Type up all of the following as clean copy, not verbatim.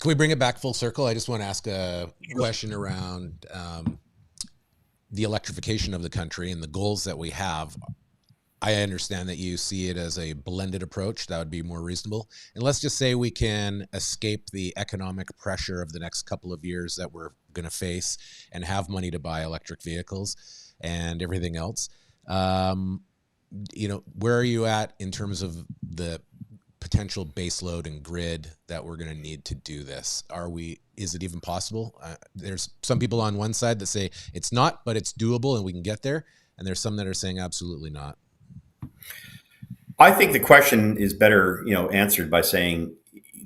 Can we bring it back full circle? I just want to ask a question around the electrification of the country and the goals that we have. I understand that you see it as a blended approach. That would be more reasonable. And let's just say we can escape the economic pressure of the next couple of years that we're going to face and have money to buy electric vehicles and everything else. Where are you at in terms of the potential baseload and grid that we're going to need to do this? Is it even possible? There's some people on one side that say it's not, but it's doable and we can get there. And there's some that are saying absolutely not. I think the question is better, answered by saying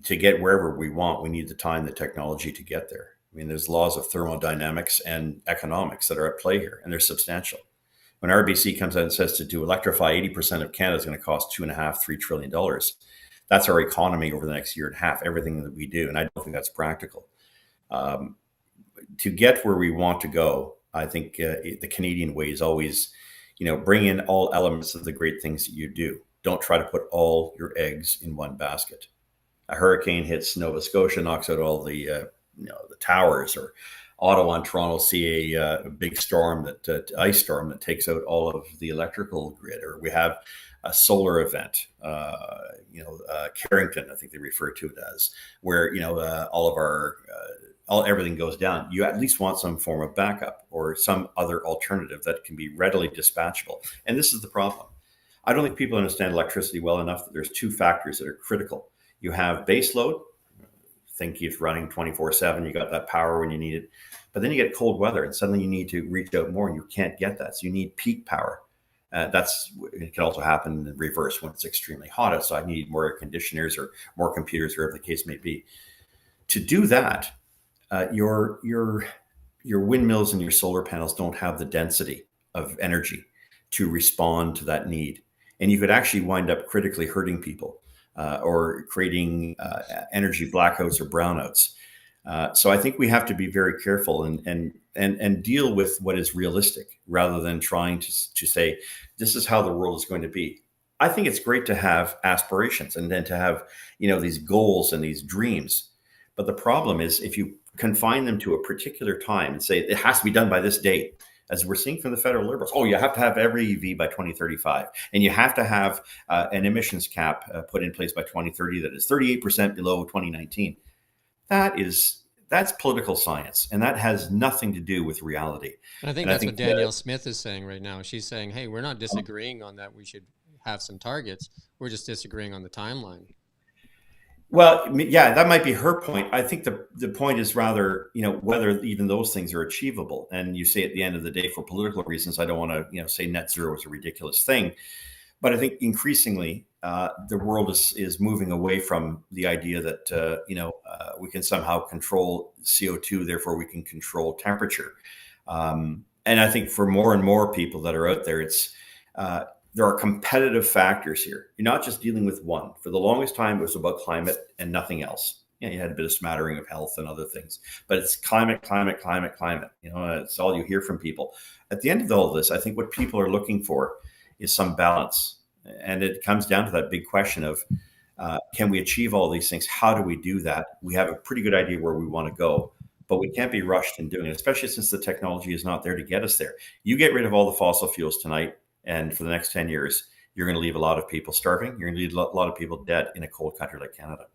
to get wherever we want, we need the time, the technology to get there. I mean, there's laws of thermodynamics and economics that are at play here, and they're substantial. When RBC comes out and says to electrify 80% of Canada is going to cost $2.5–3 trillion, that's our economy over the next year and a half, everything that we do. And I don't think that's practical. To get where we want to go, I think the Canadian way is always, bring in all elements of the great things that you do. Don't try to put all your eggs in one basket. A hurricane hits Nova Scotia, knocks out all the towers, or Ottawa and Toronto see a big storm, ice storm that takes out all of the electrical grid, or we have a solar event, Carrington, I think they refer to it as, where, all of our, everything goes down. You at least want some form of backup or some other alternative that can be readily dispatchable. And this is the problem. I don't think people understand electricity well enough that there's two factors that are critical. You have base load, think it's running 24/7, you got that power when you need it. But then you get cold weather and suddenly you need to reach out more and you can't get that. So you need peak power. It can also happen in reverse when it's extremely hot outside. You need more air conditioners or more computers, wherever the case may be. To do that, your windmills and your solar panels don't have the density of energy to respond to that need. And you could actually wind up critically hurting people or creating energy blackouts or brownouts. So I think we have to be very careful and deal with what is realistic rather than trying to say, this is how the world is going to be. I think it's great to have aspirations and then to have, these goals and these dreams. But the problem is if you confine them to a particular time and say it has to be done by this date, as we're seeing from the federal Liberals, you have to have every EV by 2035, and you have to have an emissions cap put in place by 2030 that is 38% below 2019. That's political science, and that has nothing to do with reality. And I think that's what Danielle Smith is saying right now. She's saying, hey, we're not disagreeing on that we should have some targets. We're just disagreeing on the timeline. Well, yeah, that might be her point. I think the point is rather, whether even those things are achievable. And you say at the end of the day, for political reasons, I don't want to, say net zero is a ridiculous thing. But I think increasingly the world is moving away from the idea that, we can somehow control CO2, therefore we can control temperature. And I think for more and more people that are out there, there are competitive factors here. You're not just dealing with one. For the longest time, it was about climate and nothing else. You had a bit of smattering of health and other things, but it's climate. It's all you hear from people. At the end of all of this, I think what people are looking for is some balance. And it comes down to that big question of, can we achieve all these things? How do we do that? We have a pretty good idea where we want to go, but we can't be rushed in doing it, especially since the technology is not there to get us there. You get rid of all the fossil fuels tonight, and for the next 10 years, you're going to leave a lot of people starving. You're going to leave a lot of people dead in a cold country like Canada.